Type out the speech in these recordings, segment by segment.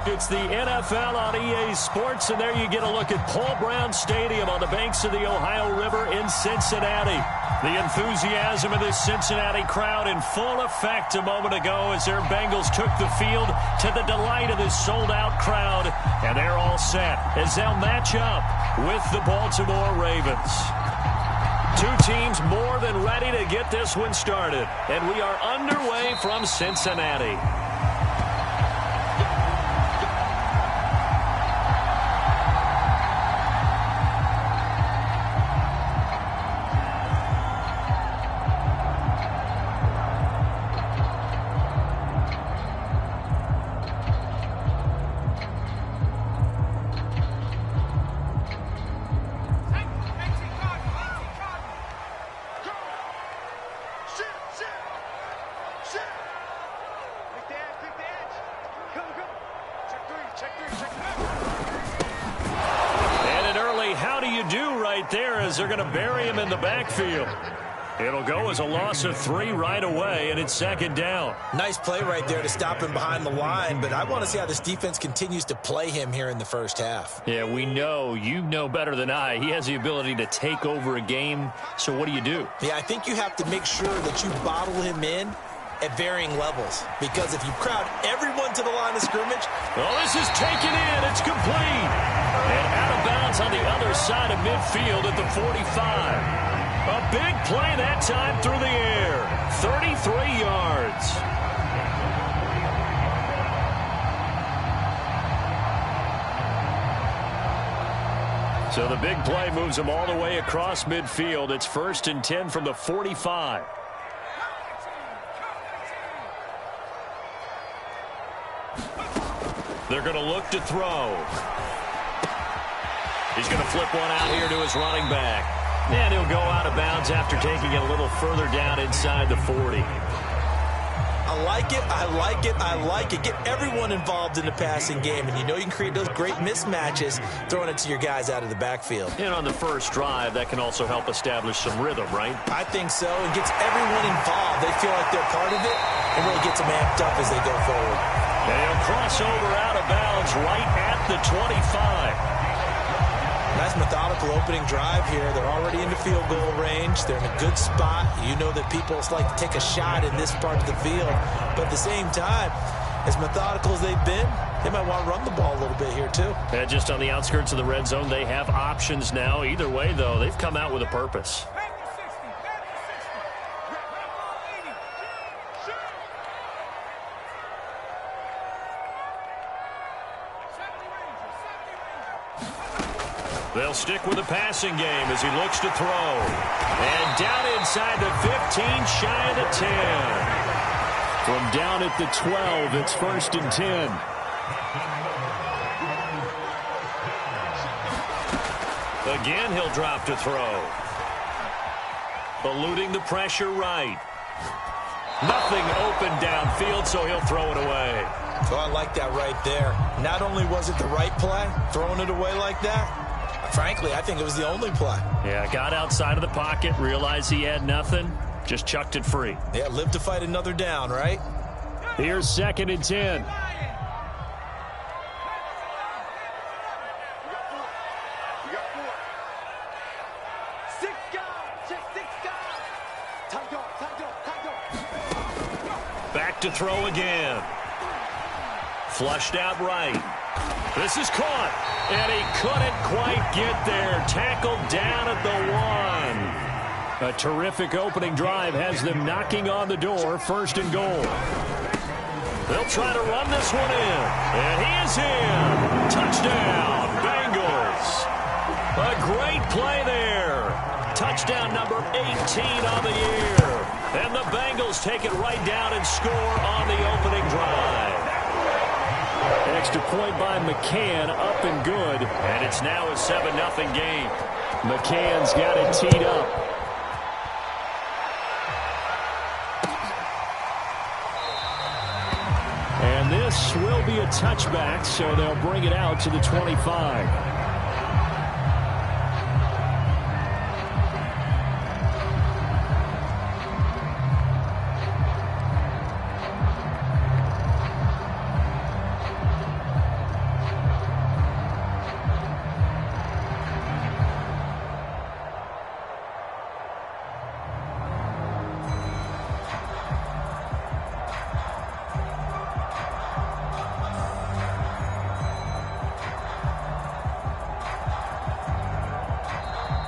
It's the NFL on EA Sports, and there you get a look at Paul Brown Stadium on the banks of the Ohio River in Cincinnati. The enthusiasm of this Cincinnati crowd in full effect a moment ago as their Bengals took the field to the delight of this sold-out crowd. And they're all set as they'll match up with the Baltimore Ravens. Two teams more than ready to get this one started. And we are underway from Cincinnati. They're going to bury him in the backfield. It'll go as a loss of 3 right away, and it's second down. Nice play right there to stop him behind the line, but I want to see how this defense continues to play him here in the first half. Yeah, we know. You know better than I. He has the ability to take over a game, so what do you do? Yeah, I think you have to make sure that you bottle him in at varying levels, because if you crowd everyone to the line of scrimmage... Oh, this is taken in. It's complete. And out of bounds on the other side of midfield at the 45. A big play that time through the air. 33 yards. So the big play moves them all the way across midfield. It's 1st and 10 from the 45. They're going to look to throw. He's going to flip one out here to his running back. And he'll go out of bounds after taking it a little further down inside the 40. I like it, I like it, I like it. Get everyone involved in the passing game, and you know you can create those great mismatches throwing it to your guys out of the backfield. And on the first drive, that can also help establish some rhythm, right? I think so. It gets everyone involved. They feel like they're part of it, and really gets them amped up as they go forward. And he'll cross over out of bounds right at the 25. Nice methodical opening drive here. They're already in the field goal range. They're in a good spot. You know that people like to take a shot in this part of the field. But at the same time, as methodical as they've been, they might want to run the ball a little bit here too. And just on the outskirts of the red zone, they have options now. Either way, though, they've come out with a purpose. They'll stick with the passing game as he looks to throw. And down inside the 15, shy of the 10. From down at the 12, it's 1st and 10. Again, he'll drop to throw. Eluding the pressure right. Nothing open downfield, so he'll throw it away. So I like that right there. Not only was it the right play, throwing it away like that, frankly, I think it was the only play. Yeah, got outside of the pocket, realized he had nothing, just chucked it free. Yeah, live to fight another down, right? Here's 2nd and 10. Back to throw again. Flushed out right. This is caught, and he couldn't quite get there. Tackled down at the 1. A terrific opening drive has them knocking on the door. 1st and goal. They'll try to run this one in, and he is in. Touchdown, Bengals. A great play there. Touchdown number 18 on the year. And the Bengals take it right down and score on the opening drive. An extra point by McCann, up and good. And it's now a 7-0 game. McCann's got it teed up. And this will be a touchback, so they'll bring it out to the 25.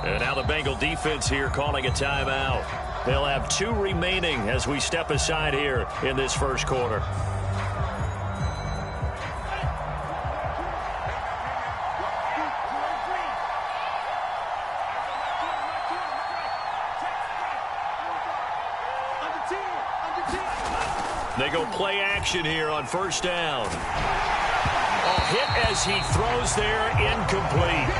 And now the Bengal defense here calling a timeout. They'll have 2 remaining as we step aside here in this first quarter. They go play action here on first down. Hit as he throws there, incomplete.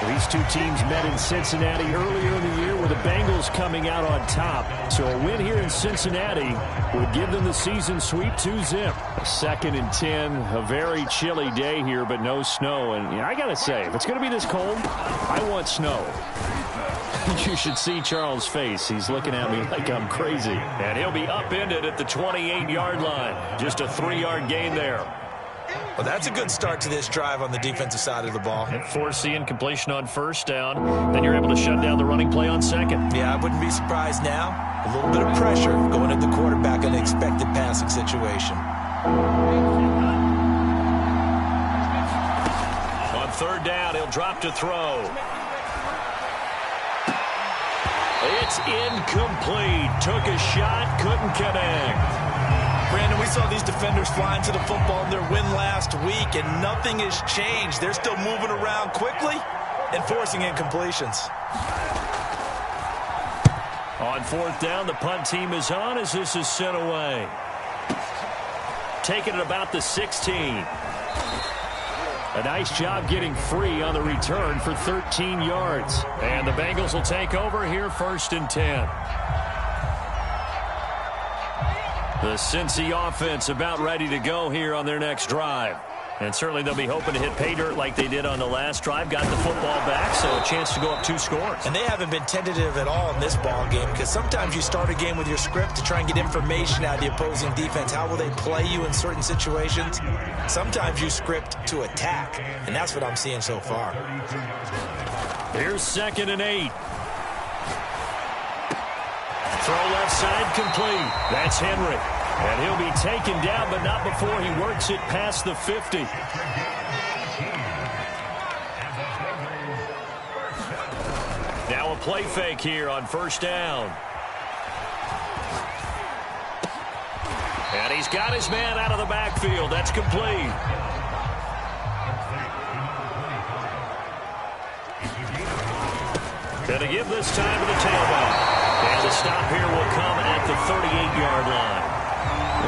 These two teams met in Cincinnati earlier in the year with the Bengals coming out on top. So a win here in Cincinnati would give them the season sweep 2-zip. 2nd and 10, a very chilly day here, but no snow. And I got to say, if it's going to be this cold, I want snow. You should see Charles' face. He's looking at me like I'm crazy. And he'll be upended at the 28-yard line. Just a 3-yard gain there. Well, that's a good start to this drive on the defensive side of the ball. And force the incompletion on first down. Then you're able to shut down the running play on second. Yeah, I wouldn't be surprised now. A little bit of pressure going at the quarterback in an expected passing situation. On third down, he'll drop to throw. It's incomplete. Took a shot, couldn't connect. Brandon, we saw these defenders flying to the football in their win last week, and nothing has changed. They're still moving around quickly and forcing incompletions. On fourth down, the punt team is on as this is sent away. Taking it about the 16. A nice job getting free on the return for 13 yards. And the Bengals will take over here, 1st and 10. The Cincy offense about ready to go here on their next drive. And certainly they'll be hoping to hit pay dirt like they did on the last drive. Got the football back, so a chance to go up 2 scores. And they haven't been tentative at all in this ball game, because sometimes you start a game with your script to try and get information out of the opposing defense. How will they play you in certain situations? Sometimes you script to attack, and that's what I'm seeing so far. Here's 2nd and 8. Throw left side complete. That's Henry. And he'll be taken down, but not before he works it past the 50. Now a play fake here on first down. And he's got his man out of the backfield. That's complete. Gonna give this time to the tailback. And the stop here will come at the 38-yard line.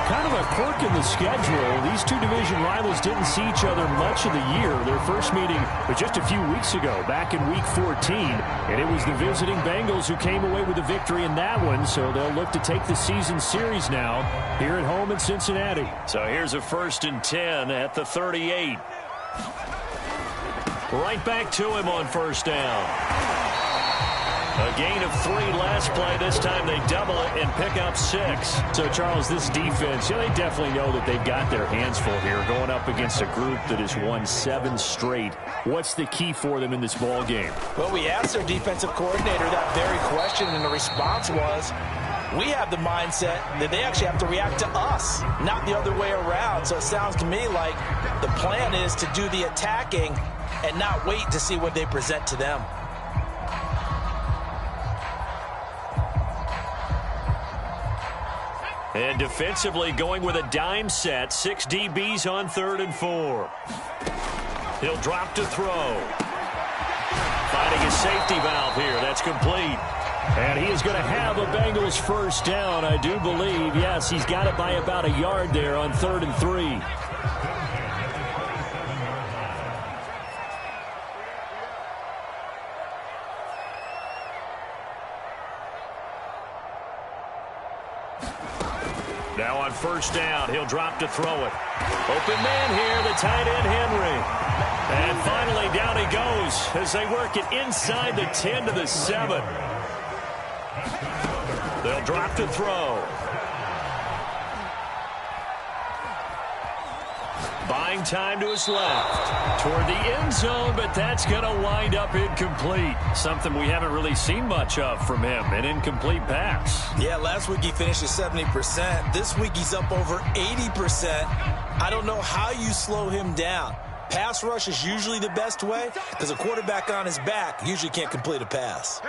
Kind of a quirk in the schedule. These two division rivals didn't see each other much of the year. Their first meeting was just a few weeks ago, back in Week 14. And it was the visiting Bengals who came away with the victory in that one. So they'll look to take the season series now here at home in Cincinnati. So here's a 1st and 10 at the 38. Right back to him on first down. A gain of 3 last play. This time they double it and pick up 6. So, Charles, this defense, they definitely know that they've got their hands full here going up against a group that has won 7 straight. What's the key for them in this ball game? Well, we asked their defensive coordinator that very question, and the response was, we have the mindset that they actually have to react to us, not the other way around. So it sounds to me like the plan is to do the attacking and not wait to see what they present to them. And defensively going with a dime set. 6 DBs on 3rd and 4. He'll drop to throw. Finding a safety valve here. That's complete. And he is going to have a Bengals first down, I do believe. Yes, he's got it by about a yard there on 3rd and 3. Now on first down, he'll drop to throw it. Open man here, the tight end, Henry. And finally, down he goes as they work it inside the 10 to the 7. They'll drop to throw. Buying time to his left. Toward the end zone, but that's going to wind up incomplete. Something we haven't really seen much of from him, an incomplete pass. Yeah, last week he finished at 70%. This week he's up over 80%. I don't know how you slow him down. Pass rush is usually the best way because a quarterback on his back usually can't complete a pass.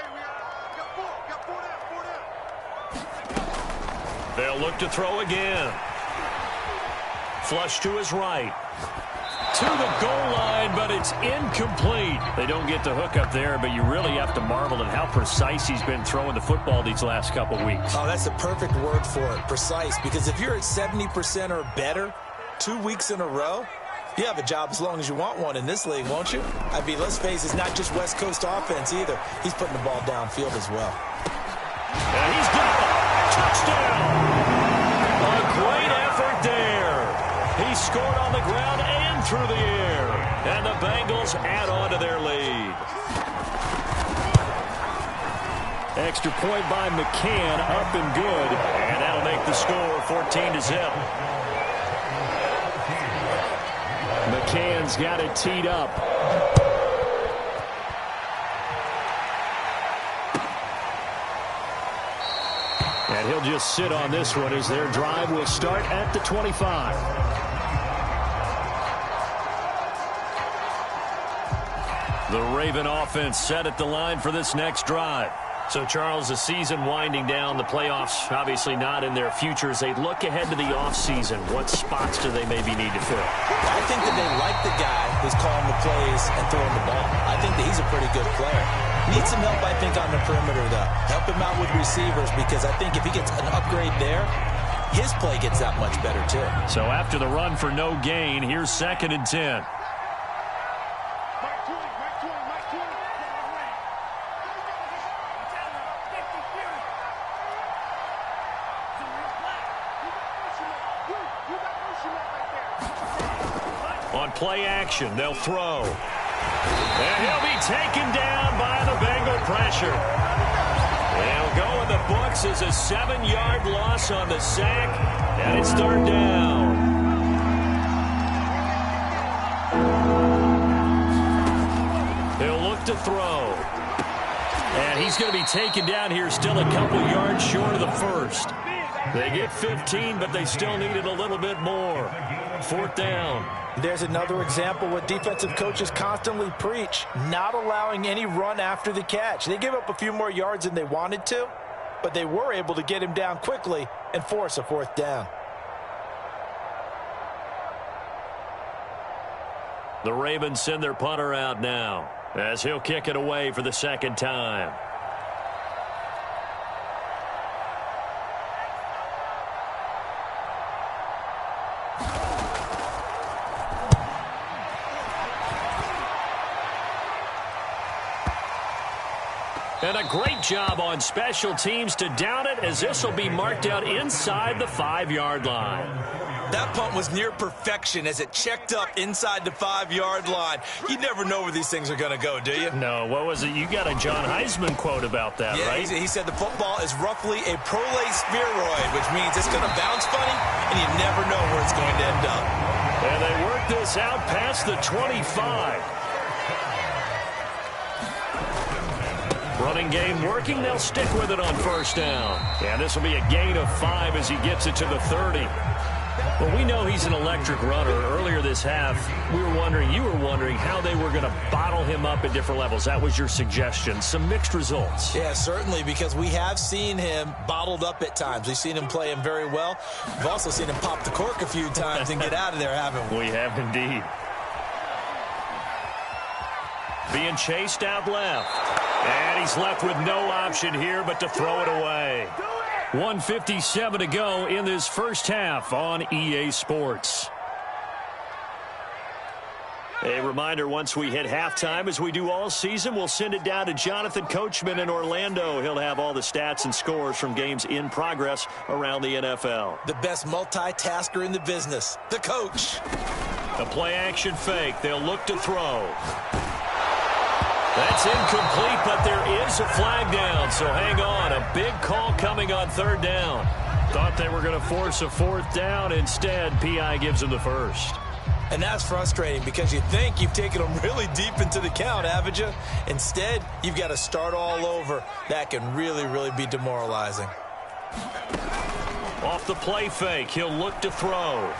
They'll look to throw again. Flush to his right. To the goal line, but it's incomplete. They don't get the hook up there, but you really have to marvel at how precise he's been throwing the football these last couple weeks. Oh, that's the perfect word for it, precise, because if you're at 70% or better 2 weeks in a row, you have a job as long as you want one in this league, won't you? I mean, let's face it, it's not just West Coast offense either. He's putting the ball downfield as well. And he's got it. Touchdown. A great effort there. He scored on the ground and through the air. And the Bengals add on to their lead. Extra point by McCann, up and good. And that'll make the score 14-0. McCann's got it teed up. And he'll just sit on this one as their drive will start at the 25. The Raven offense set at the line for this next drive. So, Charles, the season winding down, the playoffs obviously not in their future. As they look ahead to the offseason, what spots do they maybe need to fill? I think that they like the guy who's calling the plays and throwing the ball. I think that he's a pretty good player. Needs some help, I think, on the perimeter, though. Help him out with receivers, because I think if he gets an upgrade there, his play gets that much better, too. So after the run for no gain, here's 2nd and 10. On play action, they'll throw. And he'll be taken down by the Bengal pressure. They'll go in the books as a 7-yard loss on the sack, and it's 3rd down. He'll look to throw. And he's going to be taken down here, still a couple yards short of the first. They get 15, but they still needed a little bit more. 4th down. There's another example what defensive coaches constantly preach, not allowing any run after the catch. They gave up a few more yards than they wanted to, but they were able to get him down quickly and force a 4th down. The Ravens send their punter out now as he'll kick it away for the 2nd time. And a great job on special teams to down it, as this will be marked out inside the 5-yard line. That punt was near perfection as it checked up inside the 5-yard line. You never know where these things are going to go, do you? No, what was it? You got a John Heisman quote about that, yeah, right? He said the football is roughly a prolate spheroid, which means it's going to bounce funny, and you never know where it's going to end up. And they work this out past the 25. Running game working. They'll stick with it on 1st down. And this will be a gain of 5 as he gets it to the 30. Well, we know he's an electric runner. Earlier this half, you were wondering how they were going to bottle him up at different levels. That was your suggestion. Some mixed results. Yeah, certainly, because we have seen him bottled up at times. We've seen him play him very well. We've also seen him pop the cork a few times and get out of there, haven't we? We have indeed. Being chased out left. And he's left with no option here but to throw it away. 1:57 to go in this first half on EA Sports. A reminder, once we hit halftime, as we do all season, we'll send it down to Jonathan Coachman in Orlando. He'll have all the stats and scores from games in progress around the NFL. The best multitasker in the business, the coach. A play-action fake. They'll look to throw. That's incomplete, but there is a flag down, so hang on. A big call coming on 3rd down. Thought they were going to force a 4th down. Instead, P.I. gives them the first. And that's frustrating because you think you've taken them really deep into the count, haven't you? Instead, you've got to start all over. That can really, really be demoralizing. Off the play fake, he'll look to throw.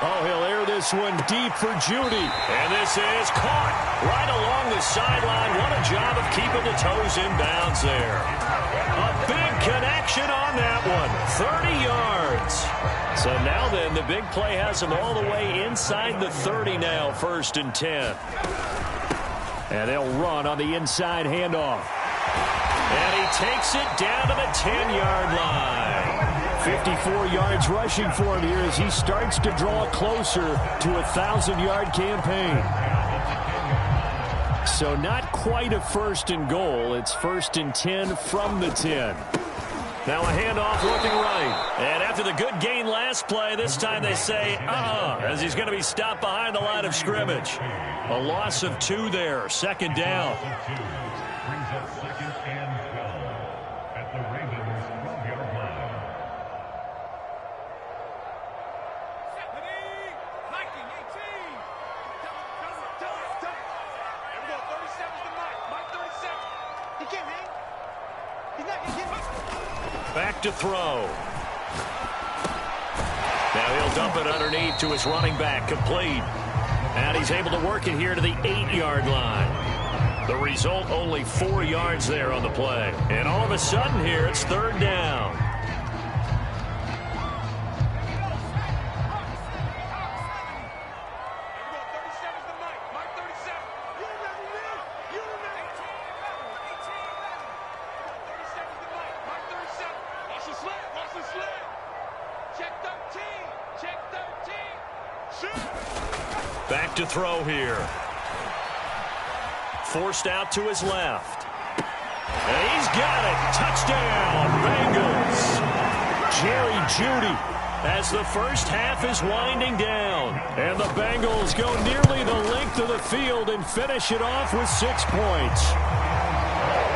Oh, he'll air this one deep for Judy. And this is caught right along the sideline. What a job of keeping the toes in bounds there. A big connection on that one. 30 yards. So now then, the big play has him all the way inside the 30 now, 1st and 10. And they'll run on the inside handoff. And he takes it down to the 10-yard line. 54 yards rushing for him here as he starts to draw closer to a 1,000-yard campaign. So not quite a 1st and goal. It's 1st and 10 from the 10. Now a handoff looking right. And after the good gain last play, this time they say, as he's going to be stopped behind the line of scrimmage. A loss of 2 there, 2nd down. Back to throw. Now he'll dump it underneath to his running back, complete. And he's able to work it here to the 8-yard line. The result, only 4 yards there on the play. And all of a sudden here, it's 3rd down. Back to throw here. Forced out to his left. And he's got it. Touchdown, Bengals. Jerry Jeudy as the first half is winding down. And the Bengals go nearly the length of the field and finish it off with 6 points.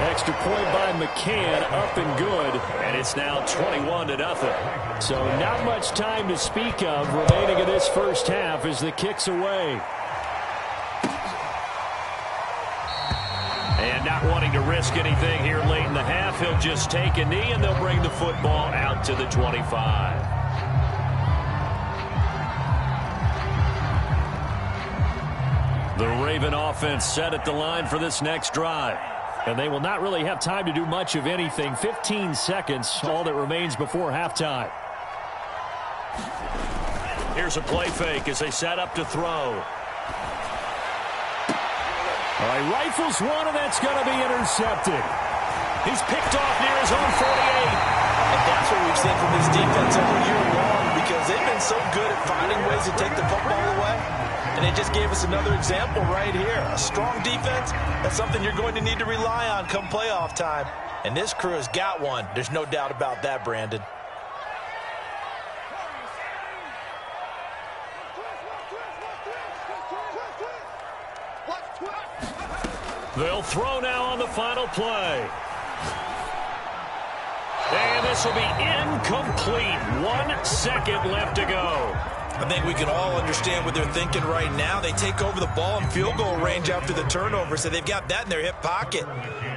Extra point by McCann, up and good. And it's now 21-0. So not much time to speak of remaining in this first half as the kick's away. And not wanting to risk anything here late in the half, he'll just take a knee and they'll bring the football out to the 25. The Raven offense set at the line for this next drive. And they will not really have time to do much of anything. 15 seconds, all that remains before halftime. Here's a play fake as they set up to throw. All right, rifles one, and that's going to be intercepted. He's picked off near his own 48. And that's what we've seen from this defense all year long, because they've been so good at finding ways to take the football away. And they just gave us another example right here. A strong defense, that's something you're going to need to rely on come playoff time. And this crew has got one. There's no doubt about that, Brandon. They'll throw now on the final play. And this will be incomplete. 1 second left to go. I think we can all understand what they're thinking right now. They take over the ball in field goal range after the turnover, so they've got that in their hip pocket.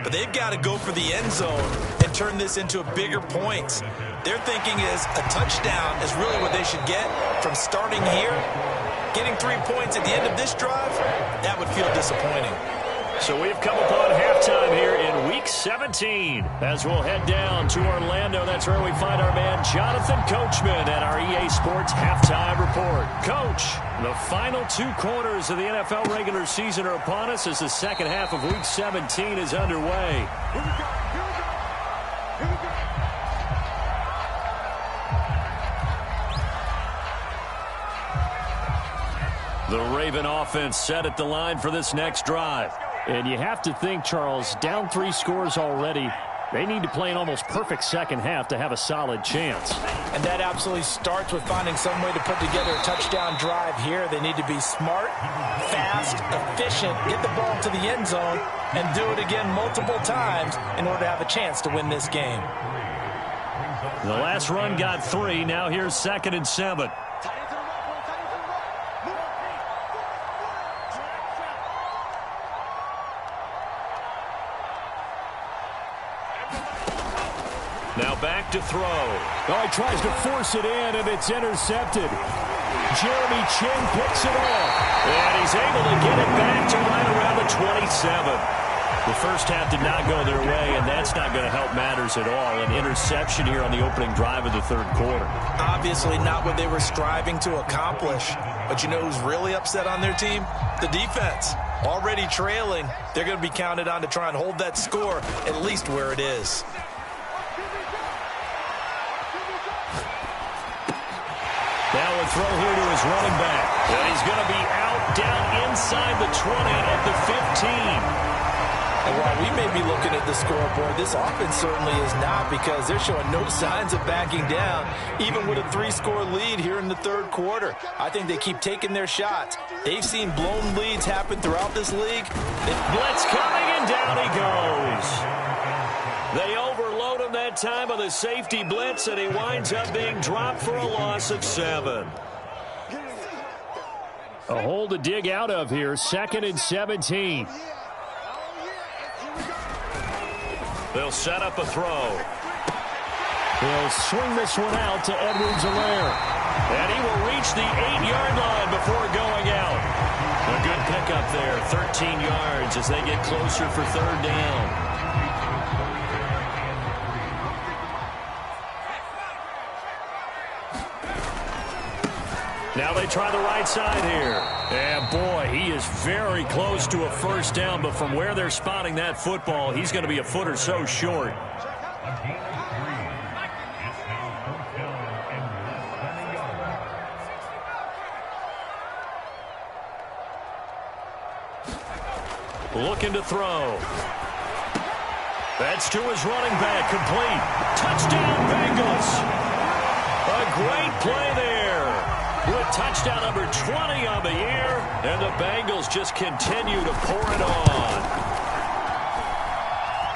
But they've got to go for the end zone and turn this into a bigger points. Their thinking is a touchdown is really what they should get from starting here. Getting 3 points at the end of this drive, that would feel disappointing. So we've come upon halftime here in Week 17. As we'll head down to Orlando, that's where we find our man Jonathan Coachman at our EA Sports Halftime Report. Coach, the final 2 quarters of the NFL regular season are upon us as the second half of Week 17 is underway. The Raven offense set at the line for this next drive. And you have to think, Charles, down 3 scores already. They need to play an almost perfect second half to have a solid chance. And that absolutely starts with finding some way to put together a touchdown drive here. They need to be smart, fast, efficient, get the ball to the end zone, and do it again multiple times in order to have a chance to win this game. The last run got 3. Now here's 2nd and 7. Now back to throw. Oh, he tries to force it in, and it's intercepted. Jeremy Chinn picks it off. And he's able to get it back to right around the 27. The first half did not go their way, and that's not going to help matters at all. An interception here on the opening drive of the third quarter. Obviously not what they were striving to accomplish. But you know who's really upset on their team? The defense. Already trailing, they're going to be counted on to try and hold that score at least where it is. Now a throw here to his running back. And he's going to be out down inside the 20 at the 15. And while we may be looking at the scoreboard, this offense certainly is not, because they're showing no signs of backing down, even with a 3-score lead here in the third quarter. I think they keep taking their shots. They've seen blown leads happen throughout this league. Blitz coming, and down he goes. They overload him that time on the safety blitz, and he winds up being dropped for a loss of 7. A hole to dig out of here, 2nd and 17. They'll set up a throw. He'll swing this one out to Edwards-Helaire. And he will reach the 8-yard line before going out. A good pickup there, 13 yards as they get closer for third down. Now they try the right side here. And boy, he is very close to a first down, but from where they're spotting that football, he's going to be a foot or so short. Looking to throw. That's to his running back, complete. Touchdown, Bengals. A great play there. With touchdown number 20 on the year, and the Bengals just continue to pour it on.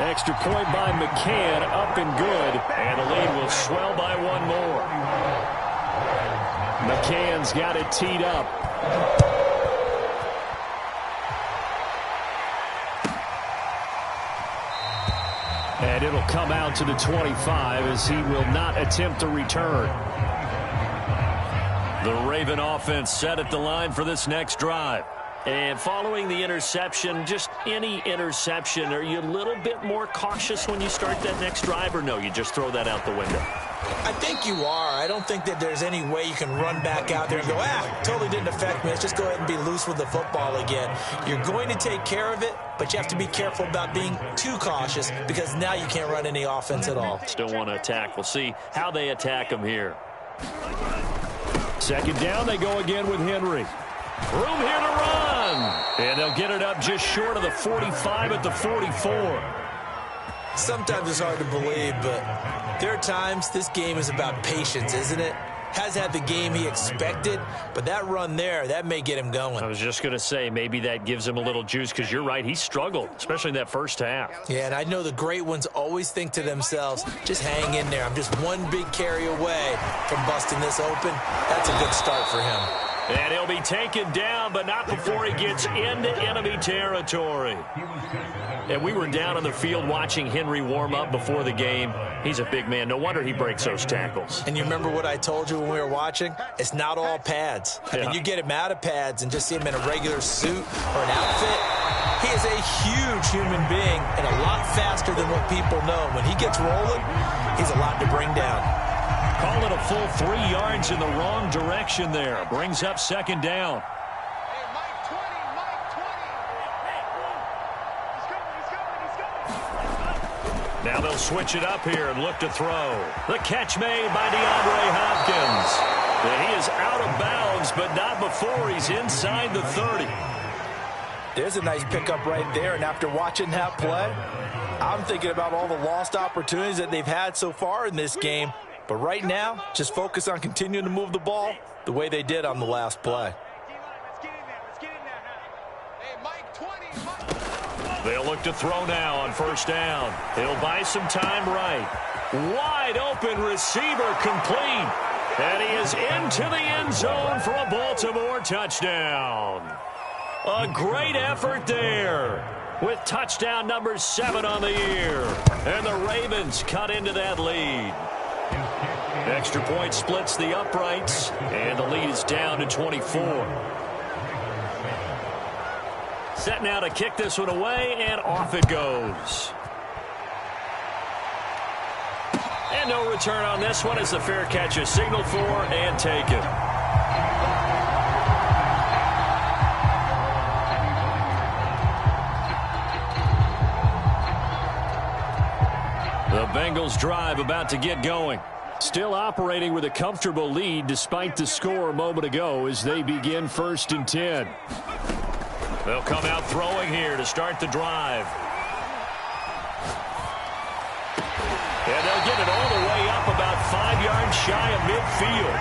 Extra point by McCann, up and good. And the lead will swell by one more. McCann's got it teed up. And it'll come out to the 25 as he will not attempt to return. The Raven offense set at the line for this next drive. And following the interception, just any interception, are you a little bit more cautious when you start that next drive, or no, you just throw that out the window? I think you are. I don't think that there's any way you can run back out there and go, totally didn't affect me. Let's just go ahead and be loose with the football again. You're going to take care of it, but you have to be careful about being too cautious, because now you can't run any offense at all. Still want to attack. We'll see how they attack them here. Second down, they go again with Henry. Room here to run. And they'll get it up just short of the 45 at the 44. Sometimes it's hard to believe, but there are times this game is about patience, isn't it? Has had the game he expected, but that run there, that may get him going. I was just going to say, maybe that gives him a little juice, because you're right, he struggled, especially in that first half. Yeah, and I know the great ones always think to themselves, just hang in there. I'm just one big carry away from busting this open. That's a good start for him. And he'll be taken down, but not before he gets into enemy territory. And we were down on the field watching Henry warm up before the game. He's a big man. No wonder he breaks those tackles. And you remember what I told you when we were watching? It's not all pads. I mean, you get him out of pads and just see him in a regular suit or an outfit. He is a huge human being and a lot faster than what people know. When he gets rolling, he's a lot to bring down. Call it a full 3 yards in the wrong direction there. Brings up second down. Now they'll switch it up here and look to throw. The catch made by DeAndre Hopkins. And he is out of bounds, but not before he's inside the 30. There's a nice pickup right there, and after watching that play, I'm thinking about all the lost opportunities that they've had so far in this game. But right now, just focus on continuing to move the ball the way they did on the last play. They'll look to throw now on first down. He'll buy some time right. Wide open receiver, complete. And he is into the end zone for a Baltimore touchdown. A great effort there with touchdown number 7 on the year. And the Ravens cut into that lead. Extra point splits the uprights, and the lead is down to 24. Set now to kick this one away, and off it goes. And no return on this one as the fair catch is signaled for and taken. The Bengals drive about to get going. Still operating with a comfortable lead despite the score a moment ago as they begin 1st and 10. They'll come out throwing here to start the drive. And they'll get it all the way up about 5 yards shy of midfield.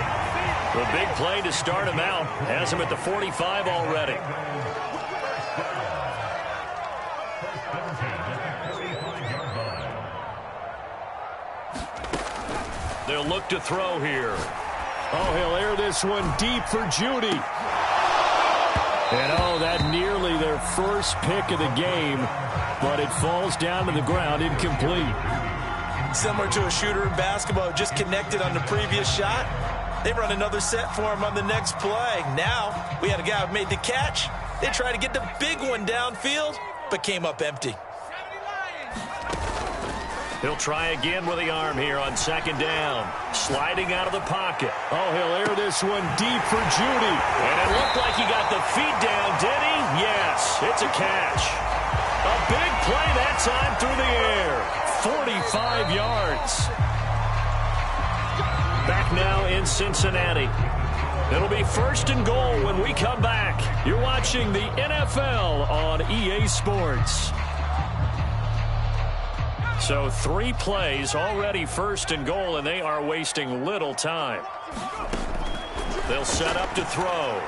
The big play to start him out has him at the 45 already. They'll look to throw here. Oh, he'll air this one deep for Judy. And, oh, that nearly their first pick of the game, but it falls down to the ground incomplete. Similar to a shooter in basketball, just connected on the previous shot. They run another set for him on the next play. Now, we had a guy who made the catch. They tried to get the big one downfield, but came up empty. He'll try again with the arm here on 2nd down. Sliding out of the pocket. Oh, he'll air this one deep for Judy. And it looked like he got the feet down, did he? Yes, it's a catch. A big play that time through the air. 45 yards. Back now in Cincinnati. It'll be 1st and goal when we come back. You're watching the NFL on EA Sports. So 3 plays already 1st and goal, and they are wasting little time. They'll set up to throw.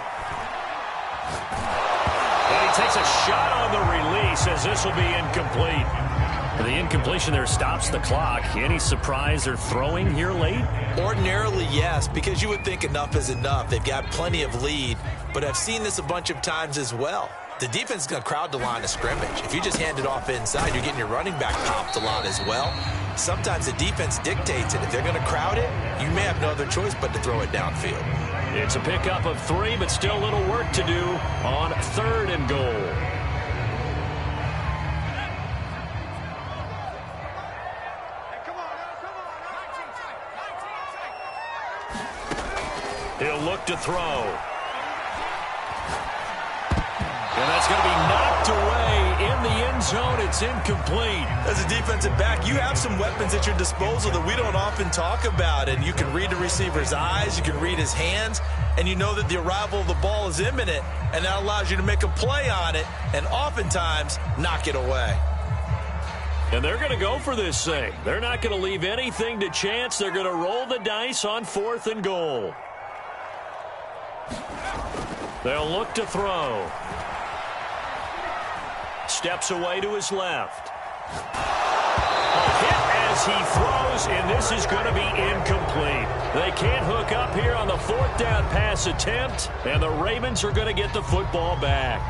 And he takes a shot on the release as this will be incomplete. The incompletion there stops the clock. Any surprise they're throwing here late? Ordinarily, yes, because you would think enough is enough. They've got plenty of lead, but I've seen this a bunch of times as well. The defense is going to crowd the line of scrimmage. If you just hand it off inside, you're getting your running back popped a lot as well. Sometimes the defense dictates it. If they're going to crowd it, you may have no other choice but to throw it downfield. It's a pickup of 3, but still a little work to do on 3rd and goal. He'll look to throw. And that's going to be knocked away in the end zone. It's incomplete. As a defensive back, you have some weapons at your disposal that we don't often talk about. And you can read the receiver's eyes, you can read his hands, and you know that the arrival of the ball is imminent. And that allows you to make a play on it and oftentimes knock it away. And they're going to go for this thing. They're not going to leave anything to chance. They're going to roll the dice on 4th and goal. They'll look to throw. Steps away to his left. A hit as he throws, and this is going to be incomplete. They can't hook up here on the 4th down pass attempt, and the Ravens are going to get the football back.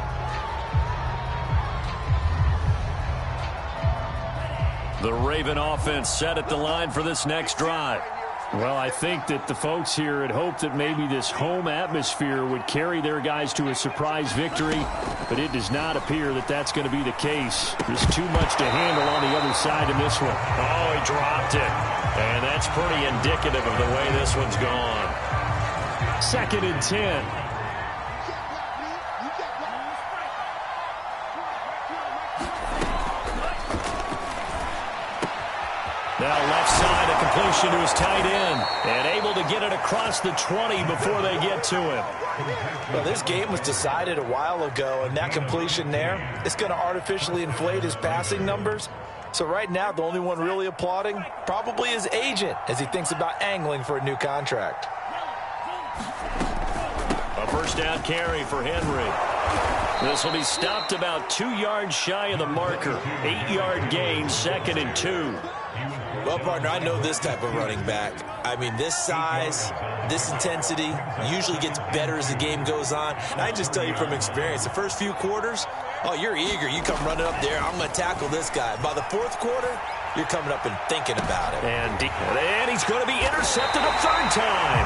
The Raven offense set at the line for this next drive. Well, I think that the folks here had hoped that maybe this home atmosphere would carry their guys to a surprise victory, but it does not appear that that's going to be the case. There's too much to handle on the other side in this one. Oh, he dropped it. And that's pretty indicative of the way this one's gone. 2nd and 10. Now left side, a completion to his tight end. And able to get it across the 20 before they get to him. Well, this game was decided a while ago, and that completion there, it's going to artificially inflate his passing numbers. So right now, the only one really applauding probably his agent as he thinks about angling for a new contract. A 1st down carry for Henry. This will be stopped about 2 yards shy of the marker. 8-yard gain, 2nd and 2. Well, partner, I know this type of running back. I mean, this size, this intensity usually gets better as the game goes on. And I just tell you from experience, the first few quarters, oh, you're eager. You come running up there, I'm going to tackle this guy. By the 4th quarter, you're coming up and thinking about it. And he's going to be intercepted a third time.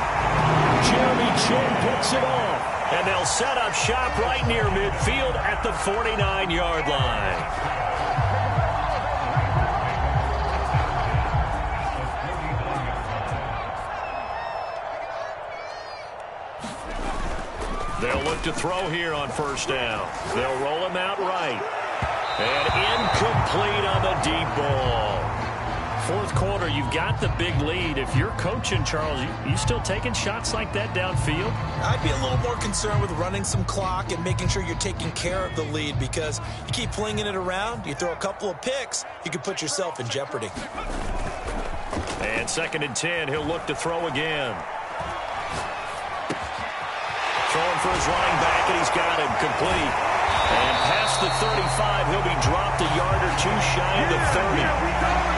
Jeremy Chinn picks it off. And they'll set up shop right near midfield at the 49-yard line. They'll look to throw here on first down. They'll roll him out right. And incomplete on the deep ball. Fourth quarter, you've got the big lead. If you're coaching, Charles, you still taking shots like that downfield? I'd be a little more concerned with running some clock and making sure you're taking care of the lead, because you keep flinging it around, you throw a couple of picks, you can put yourself in jeopardy. And 2nd and 10, he'll look to throw again. Throwing for his running back, and he's got him complete. And past the 35, he'll be dropped a yard or two shy of the 30.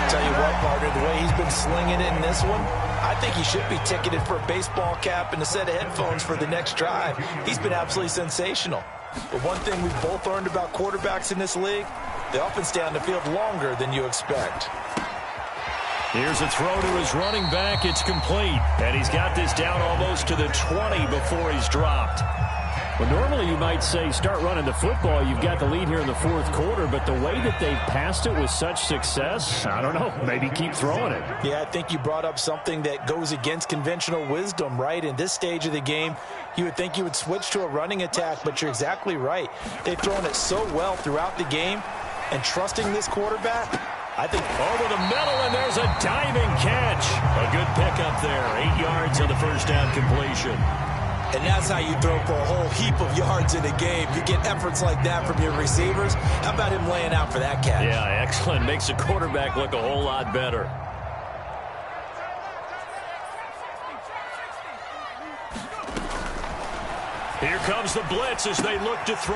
Tell you what, partner, the way he's been slinging it in this one, I think he should be ticketed for a baseball cap and a set of headphones for the next drive. He's been absolutely sensational. But one thing we've both learned about quarterbacks in this league, they often stay on the field longer than you expect. Here's a throw to his running back. It's complete. And he's got this down almost to the 20 before he's dropped. Well, normally you might say start running the football. You've got the lead here in the fourth quarter, but the way that they've passed it with such success, I don't know, maybe keep throwing it. Yeah, I think you brought up something that goes against conventional wisdom, right? In this stage of the game, you would think you would switch to a running attack, but you're exactly right. They've thrown it so well throughout the game, and trusting this quarterback, I think over the middle, and there's a diving catch. A good pickup there. 8 yards on the first down completion. And that's how you throw for a whole heap of yards in a game. You get efforts like that from your receivers. How about him laying out for that catch? Yeah, excellent. Makes the quarterback look a whole lot better. Here comes the blitz as they look to throw.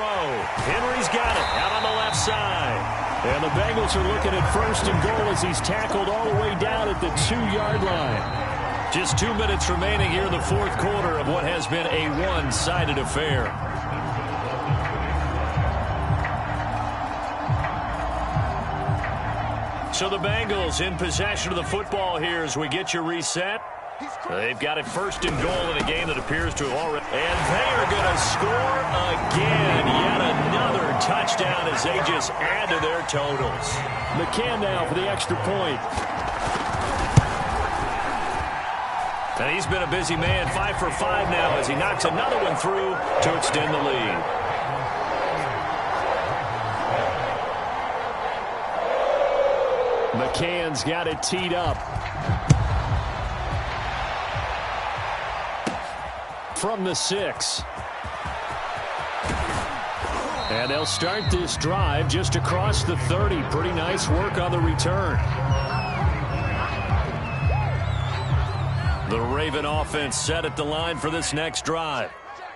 Henry's got it out on the left side. And the Bengals are looking at 1st and goal as he's tackled all the way down at the 2-yard line. Just 2 minutes remaining here in the fourth quarter of what has been a one-sided affair. So the Bengals in possession of the football here as we get you reset. They've got it 1st and goal in a game that appears to have already. And they are going to score again. Yet another touchdown as they just add to their totals. McCann now for the extra point. And he's been a busy man, 5 for 5 now as he knocks another one through to extend the lead. McCann's got it teed up. From the 6. And they'll start this drive just across the 30. Pretty nice work on the return. The Raven offense set at the line for this next drive.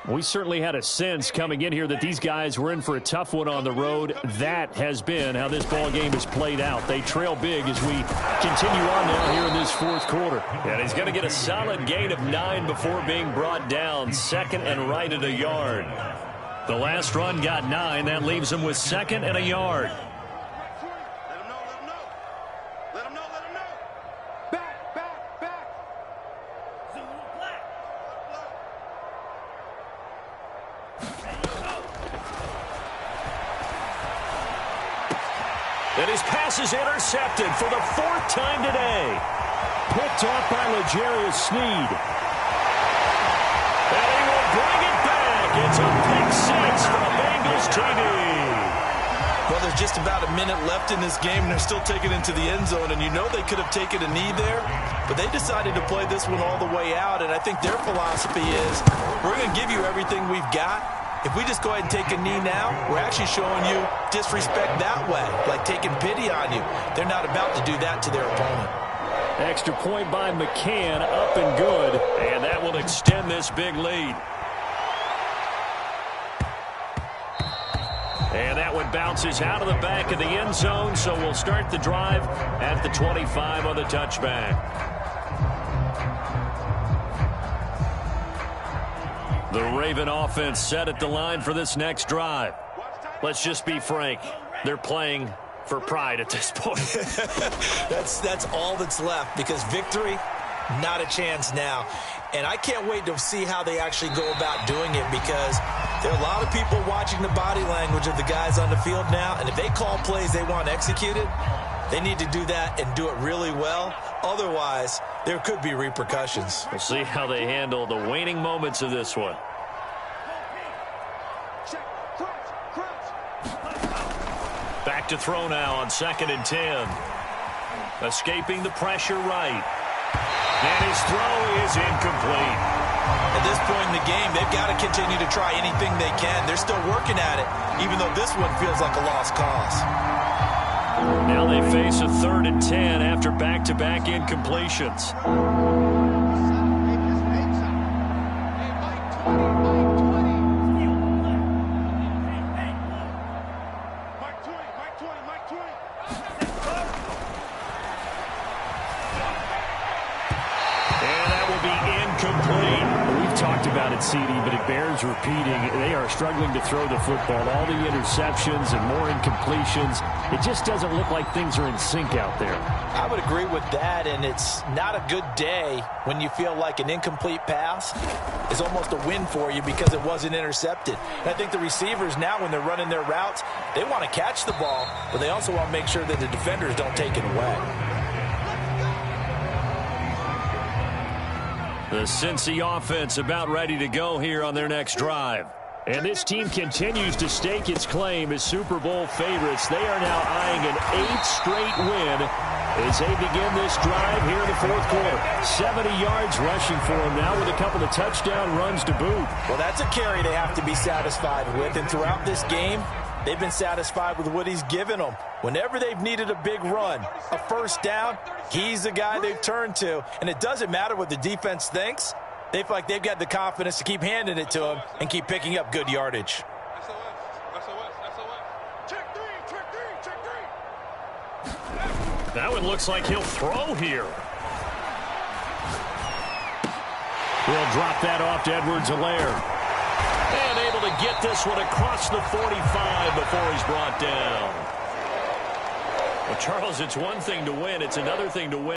We certainly had a sense coming in here that these guys were in for a tough one on the road. That has been how this ball game has played out. They trail big as we continue on now here in this fourth quarter. And he's going to get a solid gain of 9 before being brought down. 2nd and right at a yard. The last run got 9. That leaves him with 2nd and a yard. And his pass is intercepted for the 4th time today. Picked off by L'Jarius Sneed. And he will bring it back. It's a pick 6 for the Bengals TV. Well, there's just about a minute left in this game, and they're still taking it into the end zone. And you know they could have taken a knee there, but they decided to play this one all the way out. And I think their philosophy is, we're going to give you everything we've got. If we just go ahead and take a knee now, we're actually showing you disrespect that way, like taking pity on you. They're not about to do that to their opponent. Extra point by McCann, up and good. And that will extend this big lead. And that one bounces out of the back of the end zone, so we'll start the drive at the 25 on the touchback. The Raven offense set at the line for this next drive. Let's just be frank. They're playing for pride at this point. That's all that's left, because victory, not a chance now. And I can't wait to see how they actually go about doing it, because there are a lot of people watching the body language of the guys on the field now, and if they call plays they want executed, they need to do that and do it really well. Otherwise, there could be repercussions. We'll see how they handle the waning moments of this one. Back to throw now on 2nd and 10. Escaping the pressure right. And his throw is incomplete. At this point in the game, they've got to continue to try anything they can. They're still working at it, even though this one feels like a lost cause. Now they face a 3rd and 10 after back-to-back incompletions. CD, but it bears repeating. They are struggling to throw the football. All the interceptions and more incompletions. It just doesn't look like things are in sync out there. I would agree with that, and it's not a good day when you feel like an incomplete pass is almost a win for you because it wasn't intercepted. And I think the receivers now, when they're running their routes, they want to catch the ball, but they also want to make sure that the defenders don't take it away. The Cincy offense about ready to go here on their next drive. And this team continues to stake its claim as Super Bowl favorites. They are now eyeing an 8th straight win as they begin this drive here in the 4th quarter. 70 yards rushing for them now with a couple of touchdown runs to boot. Well, that's a carry they have to be satisfied with. And throughout this game, they've been satisfied with what he's given them. Whenever they've needed a big run, a first down, he's the guy they've turned to. And it doesn't matter what the defense thinks. They feel like they've got the confidence to keep handing it to him and keep picking up good yardage. That one looks like he'll throw here. He'll drop that off to Edwards-Helaire. And able to get this one across the 45 before he's brought down. Well, Charles, it's one thing to win. It's another thing to win.